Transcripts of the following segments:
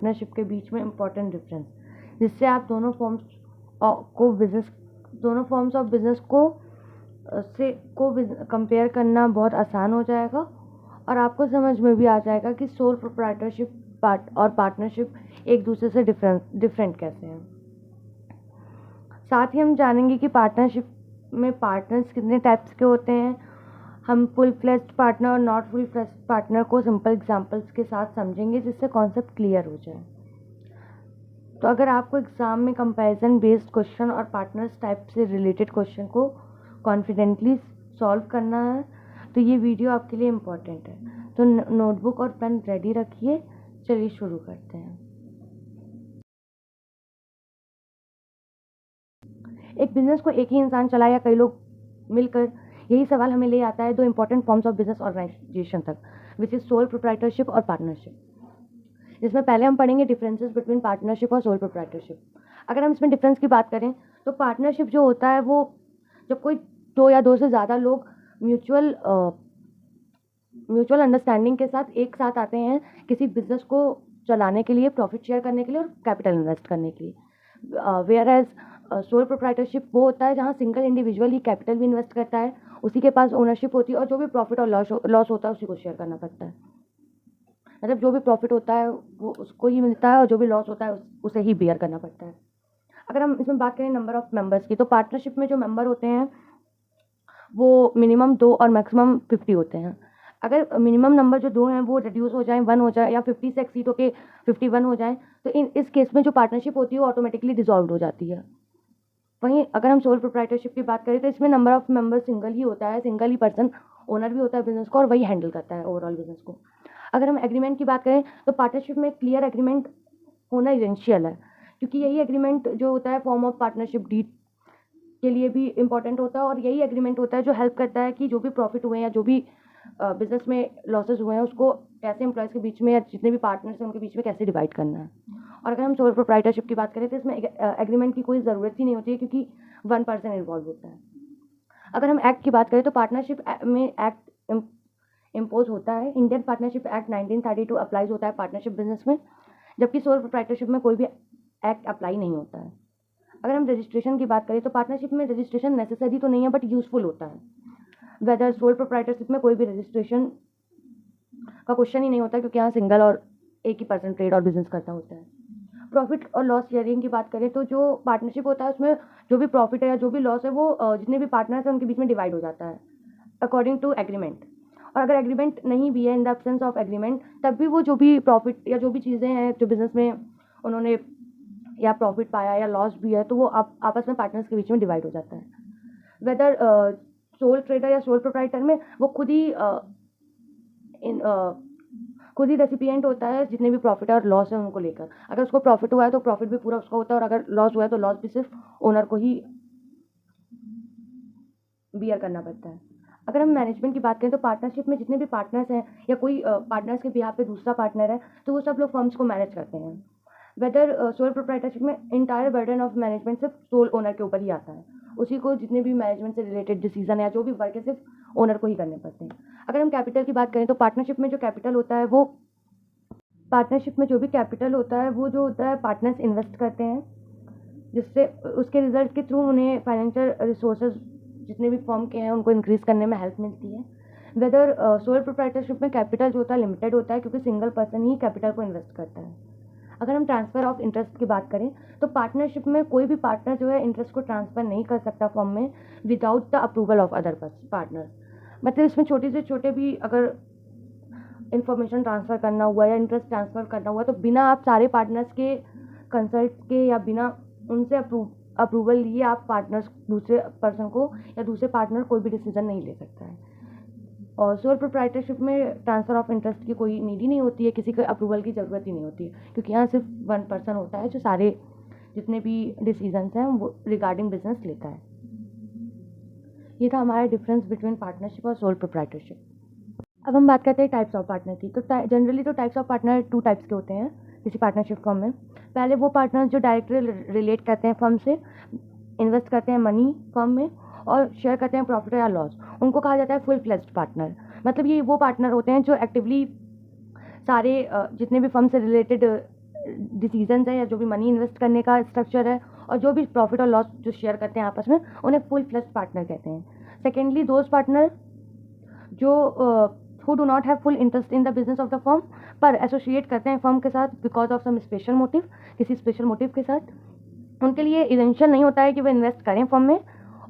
Partnership के बीच में important difference, जिससे आप दोनों फॉर्म्स ऑफ बिजनेस को कंपेयर करना बहुत आसान हो जाएगा और आपको समझ में भी आ जाएगा कि सोल प्रोप्राइटरशिप और पार्टनरशिप एक दूसरे से डिफरेंट कैसे हैं। साथ ही हम जानेंगे कि पार्टनरशिप में पार्टनर्स कितने टाइप्स के होते हैं। हम फुल फ्लेज्ड पार्टनर और नॉट फुल फ्लेज्ड पार्टनर को सिंपल एग्जांपल्स के साथ समझेंगे, जिससे कॉन्सेप्ट क्लियर हो जाए। तो अगर आपको एग्ज़ाम में कंपैरिजन बेस्ड क्वेश्चन और पार्टनर्स टाइप से रिलेटेड क्वेश्चन को कॉन्फिडेंटली सॉल्व करना है तो ये वीडियो आपके लिए इम्पॉर्टेंट है। तो नोटबुक और पेन रेडी रखिए, चलिए शुरू करते हैं। एक बिजनेस को एक ही इंसान चलाए या कई लोग मिलकर, यही सवाल हमें ले आता है दो important forms of business organisation तक, विच इज सोल प्रोप्राइटरशिप और पार्टनरशिप। जिसमें पहले हम पढ़ेंगे डिफरेंसेस बिटवीन पार्टनरशिप और सोल प्रोप्राइटरशिप। अगर हम इसमें डिफरेंस की बात करें तो पार्टनरशिप जो होता है वो जब कोई दो या दो से ज़्यादा लोग म्यूचुअल अंडरस्टैंडिंग के साथ एक साथ आते हैं किसी बिजनेस को चलाने के लिए, प्रॉफिट शेयर करने के लिए और कैपिटल इन्वेस्ट करने के लिए। वेयर एज सोल प्रोप्राइटरशिप वो होता है जहाँ सिंगल इंडिविजुअल ही कैपिटल भी इन्वेस्ट करता है, उसी के पास ओनरशिप होती है और जो भी प्रॉफिट और लॉस होता है उसी को शेयर करना पड़ता है। मतलब जो भी प्रॉफिट होता है वो उसको ही मिलता है और जो भी लॉस होता है उसे ही बेयर करना पड़ता है। अगर हम इसमें बात करें नंबर ऑफ मेंबर्स की, तो पार्टनरशिप में जो मेंबर होते हैं वो मिनिमम 2 और मैक्सिमम 50 होते हैं। अगर मिनिमम नंबर जो 2 हैं वो रिड्यूस हो जाए, 1 हो जाए या 50 से एक्सीड होकर 51 हो जाए तो इस केस में जो पार्टनरशिप होती है वो ऑटोमेटिकली डिसॉल्व हो जाती है। वहीं अगर हम सोल प्रोप्राइटरशिप की बात करें तो इसमें नंबर ऑफ मेंबर सिंगल ही होता है, सिंगल ही पर्सन ओनर भी होता है बिजनेस को और वही हैंडल करता है ओवरऑल बिजनेस को। अगर हम एग्रीमेंट की बात करें तो पार्टनरशिप में क्लियर एग्रीमेंट होना इसेंशियल है, क्योंकि यही एग्रीमेंट जो होता है फॉर्म ऑफ पार्टनरशिप डीड के लिए भी इम्पॉर्टेंट होता है और यही एग्रीमेंट होता है जो हेल्प करता है कि जो भी प्रॉफिट हुए हैं या जो भी बिजनेस में लॉसेज हुए हैं उसको कैसे एम्प्लॉयज़ के बीच में या जितने भी पार्टनर्स हैं उनके बीच में कैसे डिवाइड करना है। और अगर हम सोल प्रोप्राइटरशिप की बात करें तो इसमें एग्रीमेंट की कोई ज़रूरत ही नहीं होती है, क्योंकि 1 पर्सन इन्वॉल्व होता है। अगर हम एक्ट की बात करें तो पार्टनरशिप में एक्ट इम्पोज होता है। इंडियन पार्टनरशिप एक्ट 1932 अप्लाइज होता है पार्टनरशिप बिजनेस में, जबकि सोल प्रोप्राइटरशिप में कोई भी एक्ट अप्लाई नहीं होता है। अगर हम रजिस्ट्रेशन की बात करें तो पार्टनरशिप में रजिस्ट्रेशन नेसेसरी तो नहीं है बट यूजफुल होता है। वेदर सोल प्रोप्राइटरशिप में कोई भी रजिस्ट्रेशन का क्वेश्चन ही नहीं होता, क्योंकि यहाँ सिंगल और एक ही पर्सन ट्रेड और बिजनेस करता होता है। प्रॉफिट और लॉस शेयरिंग की बात करें तो जो पार्टनरशिप होता है उसमें जो भी प्रॉफिट है या जो भी लॉस है वो जितने भी पार्टनर्स हैं उनके बीच में डिवाइड हो जाता है अकॉर्डिंग टू एग्रीमेंट। और अगर एग्रीमेंट नहीं भी है, in the absence of agreement, तब भी वो जो भी प्रॉफिट या जो भी चीज़ें हैं जो बिजनेस में उन्होंने या प्रॉफिट पाया या लॉस भी है तो वो आपस में पार्टनर्स के बीच में डिवाइड हो जाता है। वेदर सोल ट्रेडर या सोल प्रोप्राइटर में वो खुद ही रेसिपिएंट होता है जितने भी प्रॉफिट है और लॉस है उनको लेकर। अगर उसको प्रॉफिट हुआ है तो प्रॉफिट भी पूरा उसका होता है और अगर लॉस हुआ है तो लॉस भी सिर्फ ओनर को ही बियर करना पड़ता है। अगर हम मैनेजमेंट की बात करें तो पार्टनरशिप में जितने भी पार्टनर्स हैं या कोई पार्टनर्स के बिहाफ पे दूसरा पार्टनर है तो वो सब लोग फर्म्स को मैनेज करते हैं। वेदर सोल प्रोप्राइटरशिप में इंटायर बर्डन ऑफ मैनेजमेंट सिर्फ सोल ओनर के ऊपर ही आता है, उसी को जितने भी मैनेजमेंट से रिलेटेड डिसीजन है या जो भी वर्क है सिर्फ ओनर को ही करने पड़ते हैं। अगर हम कैपिटल की बात करें तो पार्टनरशिप में जो कैपिटल होता है वो जो होता है पार्टनर्स इन्वेस्ट करते हैं, जिससे उसके रिजल्ट के थ्रू उन्हें फाइनेंशियल रिसोर्सेज जितने भी फर्म के हैं उनको इंक्रीज करने में हेल्प मिलती है। वेदर सोल प्रोप्राइटरशिप में कैपिटल जो होता है लिमिटेड होता है, क्योंकि सिंगल पर्सन ही कैपिटल को इन्वेस्ट करता है। अगर हम ट्रांसफ़र ऑफ इंटरेस्ट की बात करें तो पार्टनरशिप में कोई भी पार्टनर जो है इंटरेस्ट को ट्रांसफ़र नहीं कर सकता फर्म में without the approval of other partners. मतलब इसमें छोटे से छोटे भी अगर इन्फॉर्मेशन ट्रांसफ़र करना हुआ या इंटरेस्ट ट्रांसफ़र करना हुआ तो बिना आप सारे पार्टनर्स के कंसल्ट के या बिना उनसे अप्रूवल लिए आप पार्टनर्स दूसरे पर्सन को या दूसरे पार्टनर कोई भी डिसीजन नहीं ले सकता है। और सोल प्रोप्राइटरशिप में ट्रांसफ़र ऑफ इंटरेस्ट की कोई नीड ही नहीं होती है, किसी के अप्रूवल की ज़रूरत ही नहीं होती है, क्योंकि यहाँ सिर्फ 1 पर्सन होता है जो सारे जितने भी डिसीजंस हैं वो रिगार्डिंग बिजनेस लेता है। ये था हमारा डिफरेंस बिटवीन पार्टनरशिप और सोल प्रोप्राइटरशिप। अब हम बात करते हैं टाइप्स ऑफ पार्टनर की। तो जनरली तो टाइप्स ऑफ पार्टनर 2 टाइप्स के होते हैं किसी पार्टनरशिप फर्म में। पहले वो पार्टनर्स जो डायरेक्टली रिलेट करते हैं फर्म से, इन्वेस्ट करते हैं मनी फर्म में और शेयर करते हैं प्रॉफिट या लॉस, उनको कहा जाता है फुल फ्लेज्ड पार्टनर। मतलब ये वो पार्टनर होते हैं जो एक्टिवली सारे जितने भी फर्म से रिलेटेड डिसीजंस है या जो भी मनी इन्वेस्ट करने का स्ट्रक्चर है और जो भी प्रॉफिट और लॉस जो शेयर करते हैं आपस में, उन्हें फुल फ्लेज्ड पार्टनर कहते हैं। सेकेंडली, दोज पार्टनर जो who do not have full interest in the business of the firm पर एसोसिएट करते हैं फर्म के साथ because of some special motive, किसी स्पेशल मोटिव के साथ, उनके लिए इसेंशियल नहीं होता है कि वो इन्वेस्ट करें फर्म में,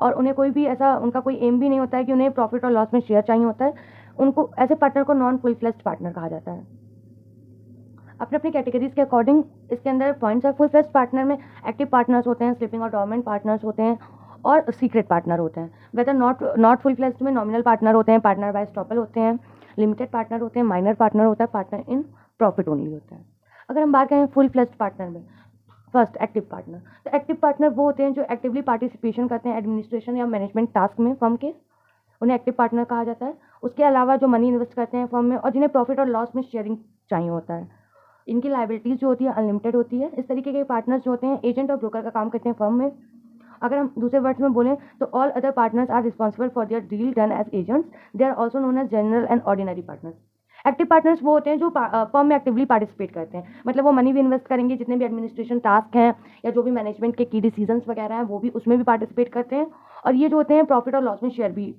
और उन्हें कोई भी ऐसा उनका कोई एम भी नहीं होता है कि उन्हें प्रॉफिट और लॉस में शेयर चाहिए होता है। उनको ऐसे पार्टनर को नॉन फुल फ्लेज्ड पार्टनर कहा जाता है। अपने अपनी कैटेगरीज के अकॉर्डिंग इसके अंदर पॉइंट्स है। फुल फ्लेज्ड पार्टनर में एक्टिव पार्टनर्स होते हैं, स्लीपिंग और डॉर्मेंट पार्टनर्स होते हैं, और सीक्रेट पार्टनर होते हैं। वेदर नॉट फुल फ्लेज्ड में नॉमिनल पार्टनर होते हैं, पार्टनर बाय स्टॉपल होते हैं, लिमिटेड पार्टनर होते हैं, माइनर पार्टनर होता है, पार्टनर इन प्रॉफिट ओनली होता है। अगर हम बात करें फुल फ्लेज्ड पार्टनर में, फर्स्ट एक्टिव पार्टनर, तो एक्टिव पार्टनर वो होते हैं जो एक्टिवली पार्टिसिपेशन करते हैं एडमिनिस्ट्रेशन या मैनेजमेंट टास्क में फर्म के, उन्हें एक्टिव पार्टनर कहा जाता है। उसके अलावा जो मनी इन्वेस्ट करते हैं फर्म में और जिन्हें प्रॉफिट और लॉस में शेयरिंग चाहिए होता है। इनकी लाइबिलिटीज़ जो होती है अनलिमिटेड होती है। इस तरीके के पार्टनर्स जो होते हैं एजेंट और ब्रोकर का काम करते हैं फर्म में। अगर हम दूसरे वर्ड्स में बोलें तो all other partners are responsible for their deal done as agents, they are also known as general and ordinary partners. Active partners वो होते हैं जो फर्म में एक्टिवली पार्टिसिपेट करते हैं, मतलब वो मनी भी इन्वेस्ट करेंगे, जितने भी एडमिनिस्ट्रेशन टास्क हैं या जो भी मैनेजमेंट के की डिसीजंस वगैरह हैं वो भी उसमें भी पार्टिसिपेट करते हैं। और ये जो होते हैं प्रॉफिट और लॉस में शेयर भी,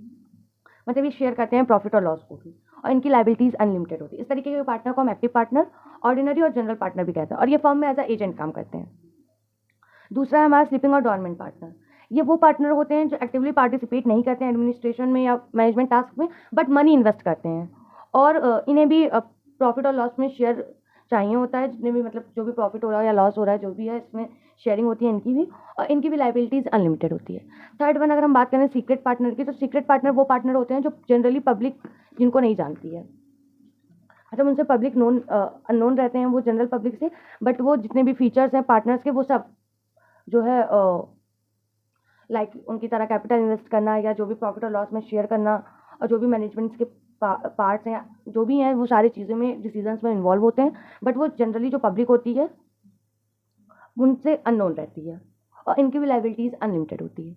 मतलब ये शेयर करते हैं प्रॉफिट और लॉस को भी, और इनकी लाइबिलिटीज अनलिमिटेड होती है। इस तरीके के पार्टनर को हम एक्टिव पार्टनर, ऑर्डिनरी और जनरल पार्टनर भी कहते हैं, और ये फर्म में एज अ एजेंट काम करते हैं। दूसरा है हमारा स्लीपिंग और डॉर्मेंट पार्टनर। ये वो पार्टनर होते हैं जो एक्टिवली पार्टिसिपेट नहीं करते हैं एडमिनिस्ट्रेशन में या मैनेजमेंट टास्क में, बट मनी इन्वेस्ट करते हैं, और इन्हें भी प्रॉफिट और लॉस में शेयर चाहिए होता है, जितने भी मतलब जो भी प्रॉफिट हो रहा है या लॉस हो रहा है जो भी है इसमें शेयरिंग होती है इनकी भी, और इनकी भी लाइबिलिटीज़ अनलिमिटेड होती है। थर्ड वन, अगर हम बात करें सीक्रेट पार्टनर की, तो सीक्रेट पार्टनर वो पार्टनर होते हैं जो जनरली पब्लिक जिनको नहीं जानती है, मतलब उनसे पब्लिक अननोन रहते हैं वो जनरल पब्लिक से, बट वो जितने भी फीचर्स हैं पार्टनर्स के वो सब जो है लाइक उनकी तरह कैपिटल इन्वेस्ट करना या जो भी प्रॉफिट और लॉस में शेयर करना और जो भी मैनेजमेंट के पार्ट्स हैं जो भी हैं वो सारी चीज़ों में डिसीजंस में इन्वॉल्व होते हैं, बट वो जनरली जो पब्लिक होती है उनसे अननोन रहती है, और इनकी भी लाइबिलिटीज़ अनलिमिटेड होती है।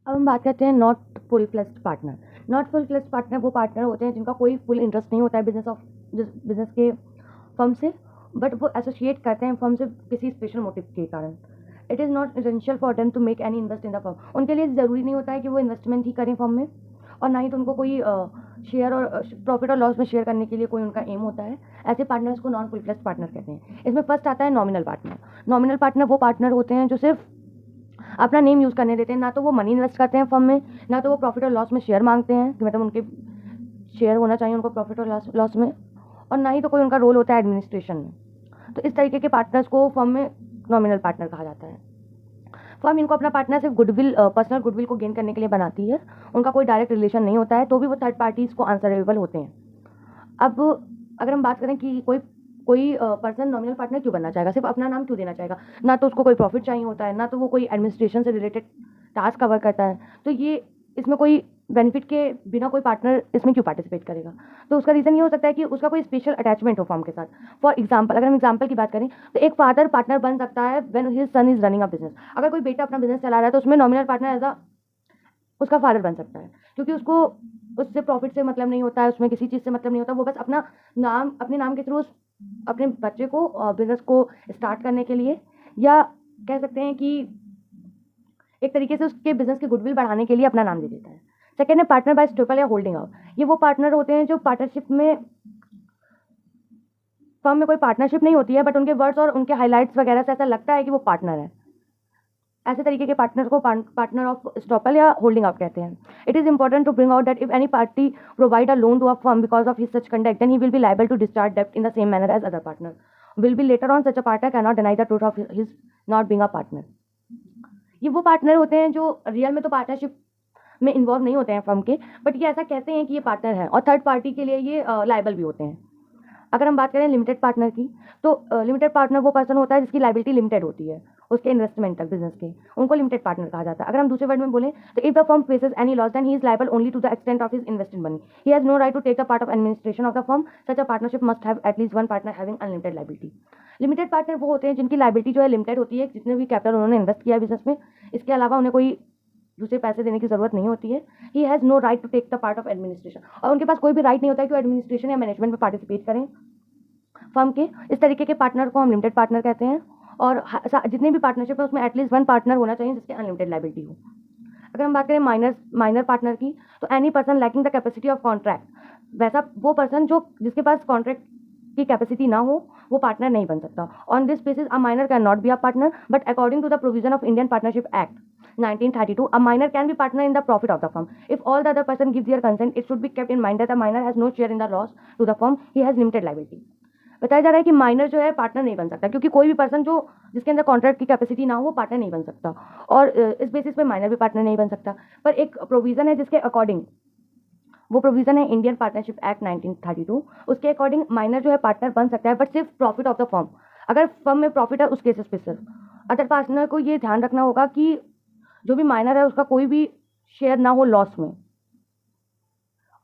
अब हम बात करते हैं not full fledged partner. Not full fledged partner वो पार्टनर होते हैं जिनका कोई फुल इंटरेस्ट नहीं होता है बिजनेस के फर्म से, बट वो एसोसिएट करते हैं फर्म से किसी स्पेशल मोटिव के कारण। It is not essential for them to make any invest in the firm. उनके लिए ज़रूरी नहीं होता है कि वो इन्वेस्टमेंट ही करें फर्म में, और ना ही तो उनको कोई शेयर और प्रॉफिट और लॉस में शेयर करने के लिए कोई उनका एम होता है। ऐसे पार्टनर्स को नॉन फुल फ्लेज्ड पार्टनर कहते हैं। इसमें फर्स्ट आता है नॉमिनल पार्टनर। नॉमिनल पार्टनर वो पार्टनर होते हैं जो सिर्फ अपना नेम यूज़ करने देते हैं, ना तो वो मनी इन्वेस्ट करते हैं फर्म में, ना तो वो प्रॉफिट और लॉस में शेयर मांगते हैं कि मतलब उनके शेयर होना चाहिए उनको प्रॉफिट और लॉस में, और ना ही तो कोई उनका रोल होता है एडमिनिस्ट्रेशन में। तो इस तरीके के पार्टनर्स को फर्म में नॉमिनल पार्टनर कहा जाता है। फर्म इनको अपना पार्टनर सिर्फ गुडविल पर्सनल गुडविल को गेन करने के लिए बनाती है, उनका कोई डायरेक्ट रिलेशन नहीं होता है, तो भी वो थर्ड पार्टीज़ को आंसरेबल होते हैं। अब अगर हम बात करें कि कोई पर्सन नॉमिनल पार्टनर क्यों बनना चाहेगा, सिर्फ अपना नाम क्यों देना चाहेगा, ना तो उसको कोई प्रॉफिट चाहिए होता है, ना तो वो कोई एडमिनिस्ट्रेशन से रिलेटेड टास्क कवर करता है, तो ये इसमें कोई बेनिफिट के बिना कोई पार्टनर इसमें क्यों पार्टिसिपेट करेगा। तो उसका रीज़न ये हो सकता है कि उसका कोई स्पेशल अटैचमेंट हो फर्म के साथ। फॉर एग्जाम्पल, अगर हम एग्जाम्पल की बात करें तो एक फादर पार्टनर बन सकता है when his son is running a business. अगर कोई बेटा अपना बिजनेस चला रहा है तो उसमें नॉमिनल पार्टनर एज अ उसका फादर बन सकता है, क्योंकि उसको उससे प्रॉफिट से मतलब नहीं होता है, उसमें किसी चीज़ से मतलब नहीं होता, वो बस अपना नाम अपने नाम के थ्रू अपने बच्चे को बिजनेस को स्टार्ट करने के लिए, या कह सकते हैं कि एक तरीके से उसके बिजनेस की गुडविल बढ़ाने के लिए अपना नाम दे देता है। सेकेंड है पार्टनर बाय स्टॉपल या होल्डिंग आउट। ये वो पार्टनर होते हैं जो पार्टनरशिप में फर्म में कोई पार्टनरशिप नहीं होती है, बट उनके वर्ड्स और उनके हाइलाइट्स वगैरह से ऐसा लगता है कि वो पार्टनर है। ऐसे तरीके के पार्टनर को पार्टनर ऑफ स्टॉपल या होल्डिंग आउट कहते हैं। It is important to bring out that if any party provide a loan to a firm because of his such conduct then he will be liable to discharge डेब्ट in the same manner as other partner will be later on. Such a partner can not deny the truth of his not being a partner. ये वो partner होते हैं जो real में तो partnership में involve नहीं होते हैं फर्म के, बट ये ऐसा कहते हैं कि ये पार्टनर है, और थर्ड पार्टी के लिए ये लायबल भी होते हैं। अगर हम बात करें लिमिटेड पार्टनर की, तो लिमिटेड पार्टनर वो पर्सन होता है जिसकी लायबिलिटी लिमिटेड होती है उसके इन्वेस्टमेंट तक बिजनेस के, उनको लिमिटेड पार्टनर कहा जाता है। अगर हम दूसरे वर्ड में बोलें तो if the firm faces any loss then he is liable only to the extent of his invested money, he has no right to take the part of administration of the firm. Such a partnership must have at least one partner having unlimited liability. Limited partner वो होते हैं जिनकी liability जो है limited होती है, जितने भी कैपिटल उन्होंने इन्वेस्ट किया है बिजनेस में, इसके अलावा उन्हें कोई दूसरे पैसे देने की जरूरत नहीं होती है। He has no right to take the part of administration, और उनके पास कोई भी राइट नहीं होता है कि वो एडमिनिस्ट्रेशन या मैनेजमेंट में पार्टिसिपेट करें। फर्म के। इस तरीके के पार्टनर को हम लिमिटेड पार्टनर कहते हैं। और जितने भी पार्टनरशिप है उसमें एटलीस्ट 1 पार्टनर होना चाहिए जिसके अनलिमिटेड लायबिलिटी हो। अगर हम बात करें माइनर पार्टनर की, तो any person lacking the capacity of contract, वैसा वो पर्सन जिसके पास कॉन्ट्रैक्ट की कैपेसिटी ना हो वो पार्टनर नहीं बन सकता। On this basis a minor can not be a partner, but according to the provision of Indian partnership act 1932, a minor can be partner in the profit of the firm. If all the other person gives their consent, it should be kept in mind that the minor has no share in the loss to the firm. He has limited liability. बताया जा रहा है कि minor जो है partner नहीं बन सकता, क्योंकि कोई भी पर्सन जो जिसके अंदर कॉन्ट्रैक्ट की कैपेसिटी ना हो वो पार्टनर नहीं बन सकता। और इस बेसिस पे माइनर भी पार्टनर नहीं बन सकता। पर एक प्रोविजन है जिसके अकॉर्डिंग, वो प्रोविजन है इंडियन पार्टनरशिप एक्ट 1932। उसके अकॉर्डिंग माइनर जो है पार्टनर बन सकता है, बट सिर्फ प्रॉफिट ऑफ द फर्म। अगर फर्म में प्रॉफिट है उस केसेस पे सिर्फ। अदर पार्टनर को ये ध्यान रखना होगा कि जो भी माइनर है उसका कोई भी शेयर ना हो लॉस में,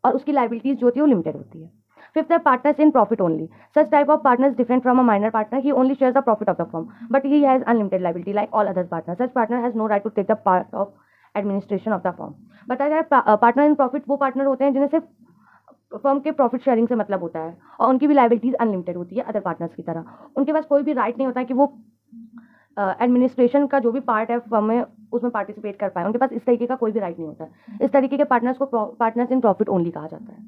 और उसकी लाइबिलिटीज जो होती है वो लिमिटेड होती है। फिफ्थ है partners in profit only. Such type of partners different from a minor partner. He only shares the profit of the firm, but he has unlimited liability like all other partner. Such partner has no right to take the part of administration of the firm. बताया जाए partner in profit वो partner होते हैं जिन्हें सिर्फ firm के profit sharing से मतलब होता है, और उनकी भी लाइबिलिटीज अनलिमिटेड होती है अदर पार्टनर्स की तरह। उनके पास कोई भी राइट नहीं होता है कि वो एडमिनिस्ट्रेशन का जो भी पार्ट है फर्म में उसमें पार्टिसिपेट कर पाए। उनके पास इस तरीके का कोई भी राइट नहीं होता है। इस तरीके के पार्टनर्स को पार्टनर्स इन प्रॉफिट ओनली कहा जाता है।